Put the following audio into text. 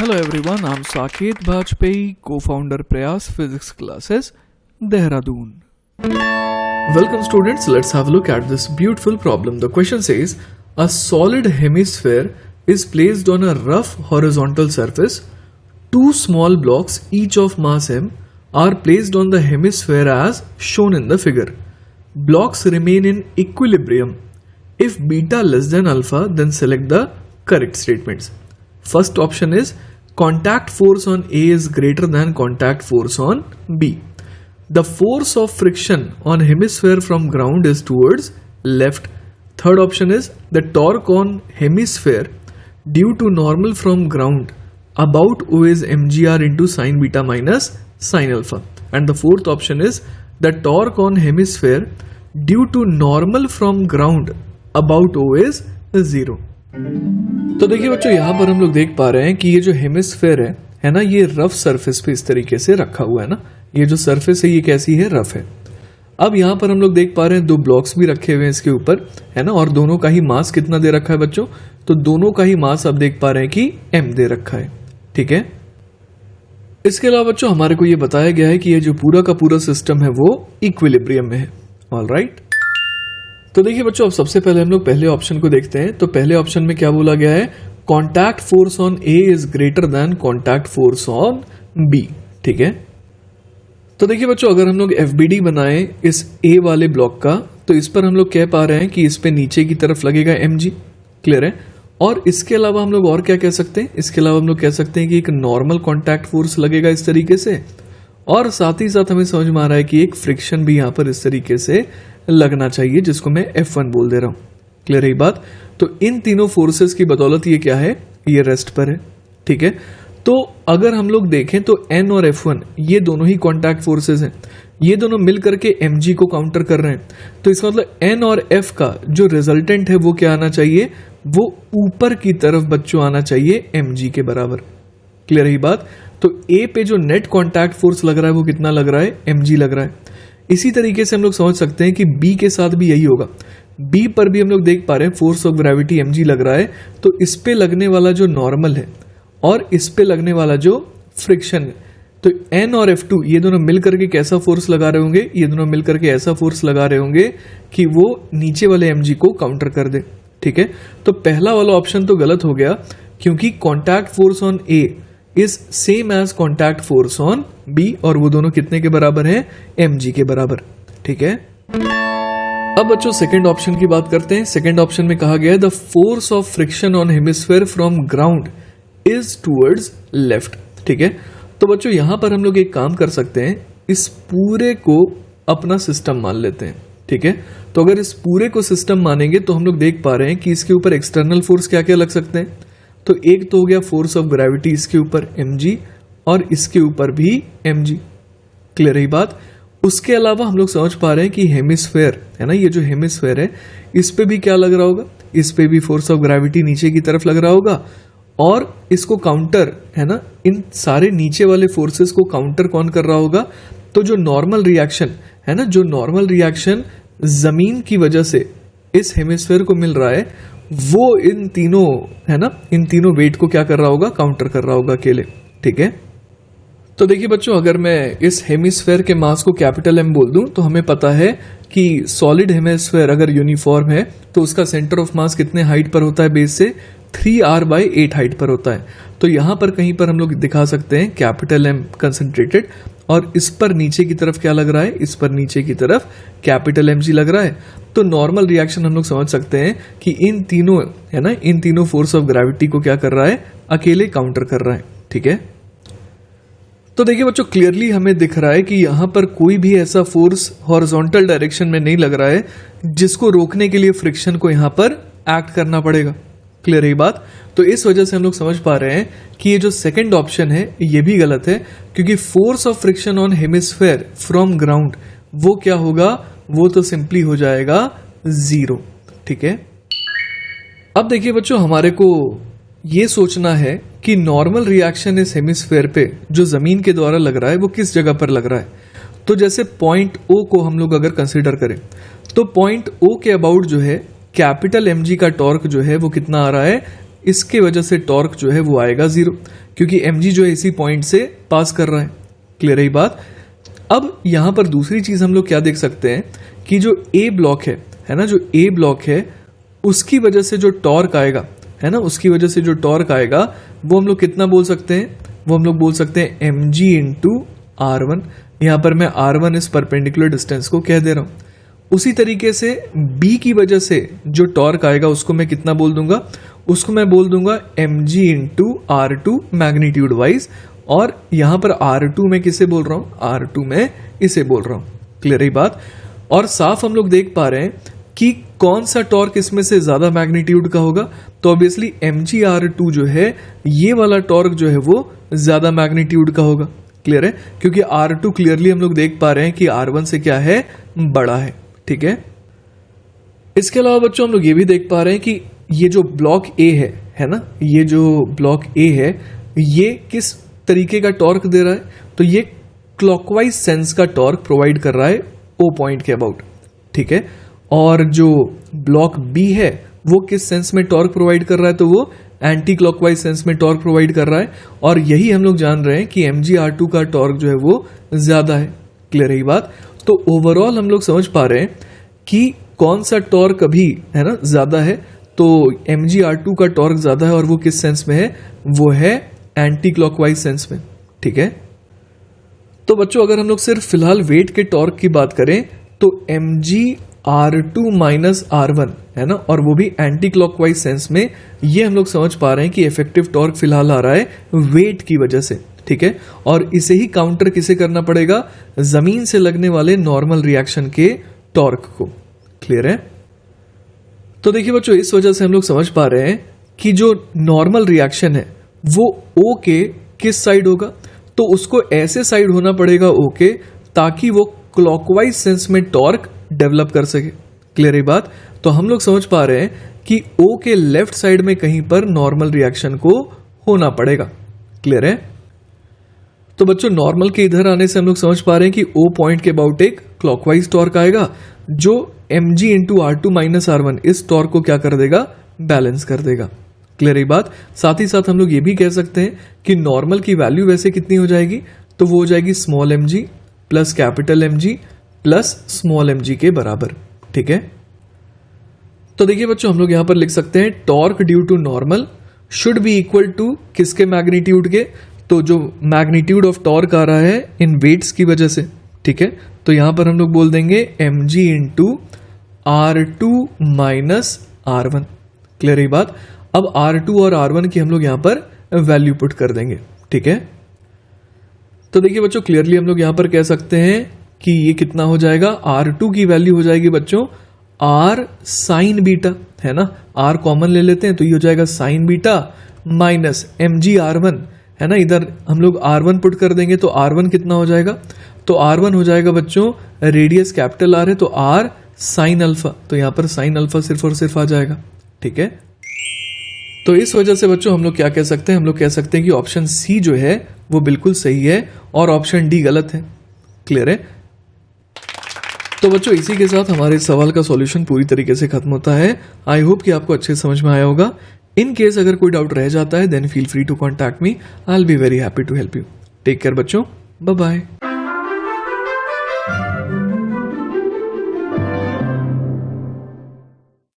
Hello everyone, I'm Saket Bajpayee, co-founder Prayas Physics Classes, Dehradun. Welcome students, let's have a look at this beautiful problem. The question says, a solid hemisphere is placed on a rough horizontal surface. Two small blocks, each of mass m, are placed on the hemisphere as shown in the figure. Blocks remain in equilibrium. If beta less than alpha, then select the correct statements. First option is contact force on A is greater than contact force on B. The force of friction on hemisphere from ground is towards left. Third option is the torque on hemisphere due to normal from ground about O is mgr into sin beta minus sin alpha. And the fourth option is the torque on hemisphere due to normal from ground about O is 0. तो देखिए बच्चों, यहाँ पर हम लोग देख पा रहे हैं कि ये जो हेमिस्फेयर है ना, ये रफ सरफेस पे इस तरीके से रखा हुआ है ना। ये जो सरफेस है ये कैसी है, रफ है। अब यहाँ पर हम लोग देख पा रहे हैं दो ब्लॉक्स भी रखे हुए हैं इसके ऊपर, है ना, और दोनों का ही मास कितना दे रखा है बच्चों, तो दोनों का ही मास अब देख पा रहे हैं कि m दे रखा है। ठीक है, इसके अलावा बच्चों हमारे को ये बताया गया है कि ये जो पूरा का पूरा सिस्टम है वो इक्विलिब्रियम में है। ऑलराइट, तो देखिए बच्चों, अब सबसे पहले हम लोग पहले ऑप्शन को देखते हैं। तो पहले ऑप्शन में क्या बोला गया है, contact force on A is greater than contact force on B. ठीक है, तो देखिए बच्चों, अगर हम लोग एफबीडी बनाएं इस ए वाले ब्लॉक का, तो इस पर हम लोग कह पा रहे हैं कि इस पे नीचे की तरफ लगेगा mg। क्लियर है। और इसके अलावा हम लोग और क्या कह सकते हैं, इसके अलावा हम लोग कह सकते हैं कि एक नॉर्मल कॉन्टैक्ट फोर्स लगेगा इस तरीके से, और साथ ही साथ हमें समझ में आ रहा है कि एक फ्रिक्शन भी यहां पर इस तरीके से लगना चाहिए, जिसको मैं F1 बोल दे रहा हूं। क्लियर है बात। तो इन तीनों फोर्सेस की बदौलत ये क्या है, ये रेस्ट पर है। ठीक है, तो अगर हम लोग देखें तो N और F1 ये दोनों ही कॉन्टैक्ट फोर्सेस हैं, ये दोनों मिल करके mg को काउंटर कर रहे हैं। तो इसका मतलब N और F का जो रिजल्टेंट है वो क्या आना चाहिए, वो ऊपर की तरफ बच्चों आना चाहिए mg के बराबर। क्लियर है बात। तो A पे जो नेट कॉन्टैक्ट फोर्स लग रहा है वो कितना लग रहा है, mg लग रहा है। इसी तरीके से हम लोग समझ सकते हैं कि B के साथ भी यही होगा। B पर भी हम लोग देख पा रहे हैं फोर्स ऑफ ग्रेविटी mg लग रहा है, तो इस पे लगने वाला जो नॉर्मल है और इस पे लगने वाला जो फ्रिक्शन है, तो N और F2 ये दोनों मिलकर के कैसा फोर्स लगा रहे होंगे, ये दोनों मिलकर के ऐसा फोर्स लगा रहे होंगे कि वो नीचे वाले mg को काउंटर कर दे। ठीक है, तो पहला वाला ऑप्शन तो गलत हो गया, क्योंकि contact force on A is same as contact force on B, और वो दोनों कितने के बराबर है, mg के बराबर। ठीक है, अब बच्चों सेकंड ऑप्शन की बात करते हैं। सेकंड ऑप्शन में कहा गया है the force of friction on hemisphere from ground is towards left. ठीक है, तो बच्चों यहां पर हम लोग एक काम कर सकते हैं, इस पूरे को अपना सिस्टम मान लेते हैं। ठीक है, तो अगर इस पूरे को सिस्टम मानेंगे तो हम लोग देख पा रहे हैं कि इसके ऊपर एक्सटर्नल फोर्स क्या क्या लग सकते हैं। तो एक तो हो गया फोर्स ऑफ ग्रेविटी इसके ऊपर mg, और इसके ऊपर भी mg। क्लियर है बात। उसके अलावा हम लोग समझ पा रहे हैं कि हेमिस्फेयर है ना, ये जो हेमिस्फेयर है इस पे भी क्या लग रहा होगा, इस पे भी फोर्स ऑफ ग्रेविटी नीचे की तरफ लग रहा होगा, और इसको काउंटर है ना, इन सारे नीचे वाले फोर्सेस को काउंटर कौन कर रहा होगा, तो जो नॉर्मल रिएक्शन है ना, जो नॉर्मल रिएक्शन जमीन की वजह से इस हेमिस्फेयर को मिल रहा है, वो इन तीनों है ना, इन तीनों वेट को क्या कर रहा होगा, काउंटर कर रहा होगा अकेले। ठीक है, तो देखिए बच्चों, अगर मैं इस हेमिस्फेयर के मास को कैपिटल M बोल दूं, तो हमें पता है कि सॉलिड हेमिस्फेयर अगर यूनिफॉर्म है तो उसका सेंटर ऑफ मास कितने हाइट पर होता है, बेस से 3r/8 हाइट पर होता है। तो यहां पर कहीं पर हम लोग दिखा सकते हैं कैपिटल M कंसंट्रेटेड, और इस पर नीचे की तरफ क्या लग रहा है, इस पर नीचे की तरफ कैपिटल mg लग रहा है। तो नॉर्मल रिएक्शन हम लोग समझ सकते हैं कि इन तीनों है ना, इन तीनों फोर्स ऑफ ग्रेविटी को क्या कर रहा है, अकेले काउंटर कर रहा है। ठीक है, तो देखिए बच्चों, क्लियरली हमें दिख रहा है कि यहां पर कोई भी ऐसा फोर्स हॉरिजॉन्टल डायरेक्शन में नहीं लग रहा है जिसको रोकने के लिए फ्रिक्शन को यहां पर एक्ट करना पड़ेगा। क्लियर है बात। तो इस वजह से हम लोग समझ पा रहे हैं कि ये जो सेकंड ऑप्शन है ये भी गलत है, क्योंकि force of friction on hemisphere from ground वो क्या होगा, वो तो सिंपली हो जाएगा 0। ठीक है, अब देखिए बच्चों, हमारे को ये सोचना है कि नॉर्मल रिएक्शन इस हेमिस्फेयर पे जो जमीन के द्वारा लग रहा है वो किस जगह पर लग रहा है। तो जैसे पॉइंट O को हम लोग अगर कंसीडर करें, तो पॉइंट O के अबाउट जो है कैपिटल mg का टॉर्क जो है वो कितना आ रहा है, इसके वजह से टॉर्क जो है वो आएगा 0, क्योंकि mg जो है इसी पॉइंट से पास कर रहा है। क्लियर है ये बात। अब यहां पर दूसरी चीज हम लोग क्या देख सकते हैं कि जो ए ब्लॉक है ना, जो ए ब्लॉक है उसकी वजह से जो टॉर्क आएगा, है ना, उसकी वजह से जो टॉर्क आएगा वो हम लोग कितना बोल सकते हैं, वो हम लोग बोल सकते हैं mg इंटू r1। यहां पर मैं r1 इस परपेंडिकुलर डिस्टेंस को कह दे रहा हूं। उसी तरीके से b की वजह से जो टॉर्क आएगा उसको मैं कितना बोल दूंगा, उसको मैं बोल दूंगा mg into r2 magnitude wise, और यहां पर r2 में किसे बोल रहा हूं, r2 में इसे बोल रहा हूं। क्लियर है बात। और साफ हम लोग देख पा रहे हैं कि कौन सा टॉर्क इसमें से ज्यादा मैग्नीट्यूड का होगा, तो ऑब्वियसली mg r2 जो है ये वाला टॉर्क जो है वो ज्यादा मैग्नीट्यूड का होगा। क्लियर है, क्योंकि r2 क्लियरली हम लोग देख पा रहे हैं कि r1 से क्या है, बड़ा है। ठीक है। इसके अलावा बच्चों हम लोग ये भी देख पा रहे हैं कि ये जो ब्लॉक ए है ना, ये जो ब्लॉक ए है ये किस तरीके का टॉर्क दे रहा है, तो ये क्लॉकवाइज सेंस का टॉर्क प्रोवाइड कर रहा है ओ पॉइंट के अबाउट। ठीक है। और जो ब्लॉक बी है वो किस सेंस में टॉर्क प्रोवाइड कर रहा है, तो वो एंटी क्लॉकवाइज सेंस में टॉर्क प्रोवाइड कर रहा है, और यही हम लोग जान रहे हैं कि mg r2 का टॉर्क जो है वो ज्यादा है। क्लियर है ये बात। तो ओवरऑल हम लोग समझ पा रहे हैं कि कौन सा टॉर्क अभी है ना ज्यादा है, तो mg r2 का टॉर्क ज्यादा है, और वो किस सेंस में है, वो है एंटी क्लॉकवाइज सेंस में। ठीक है। तो बच्चों अगर हम लोग सिर्फ फिलहाल वेट के टॉर्क की बात करें तो mg r2 माइनस r1 है ना, और वो भी एंटी क्लॉकवाइज सेंस में, ये हम लोग समझ पा रहे हैं कि इफेक्टिव टॉर्क फिलहाल आ रहा है वेट की वजह से। ठीक है। और इसे ही काउंटर किसे करना पड़ेगा, जमीन से लगने वाले नॉर्मल रिएक्शन के टॉर्क को। क्लियर है। तो देखिए बच्चों इस वजह से हम लोग समझ पा रहे हैं कि जो नॉर्मल रिएक्शन है वो O के किस साइड होगा, तो उसको ऐसे साइड होना पड़ेगा O के ताकि वो क्लॉकवाइज सेंस में टॉर्क डेवलप कर सके। क्लियर है बात। तो हम लोग समझ पा रहे हैं कि O के लेफ्ट साइड में कहीं पर नॉर्मल रिएक्शन को होना पड़ेगा। क्लियर है। तो बच्चों नॉर्मल के इधर आने से हम लोग समझ पा रहे हैं कि O पॉइंट के अबाउट एक क्लॉकवाइज टॉर्क आएगा जो mg into r2 minus r1 इस टॉर्क को क्या कर देगा, बैलेंस कर देगा। क्लियर है बात। साथ ही साथ हम लोग ये भी कह सकते हैं कि नॉर्मल की वैल्यू वैसे कितनी हो जाएगी, तो वो हो जाएगी small mg plus capital mg plus small mg के बराबर। ठीक है। तो देखिए बच्चों हम लोग यहां पर लिख सकते हैं torque due to normal should be equal to किसके मैग्नीट्यूड के, तो जो मैग्नीट्यूड ऑफ टॉर्क आ रहा है इन वेट्स की वजह से। ठीक है। तो यहां पर हम लोग बोल देंगे mg into r2 minus r1। Clear है बात। अब r2 और r1 की हम लोग यहां पर वैल्यू पुट कर देंगे। ठीक है। तो देखिए बच्चों क्लियरली हम लोग यहां पर कह सकते हैं कि ये कितना हो जाएगा, r2 की वैल्यू हो जाएगी बच्चों r साइन बीटा, है ना, r कॉमन ले लेते हैं तो ये हो जाएगा sign beta minus mg r1, है ना, इधर हम लोग r1 पुट कर देंगे तो r1 कितना हो जाएगा, तो r1 हो जाएगा बच्चों रेडियस कैपिटल r है तो r साइन अल्फा, तो यहां पर साइन अल्फा सिर्फ और सिर्फ आ जाएगा। ठीक है। तो इस वजह से बच्चों हम लोग क्या कह सकते हैं, हम लोग कह सकते हैं कि ऑप्शन सी जो है वो बिल्कुल सही है और ऑप्शन डी गलत है। क्लियर है। तो बच्चों इसी के साथ हमारे सवाल का सॉल्यूशन पूरी तरीके से खत्म होता है। आई होप कि आपको अच्छे समझ में आया होगा। इन केस अगर कोई डाउट रह जाता है then feel free to contact me, I will be very happy to help you. Take care बच्चों, बाय बाय।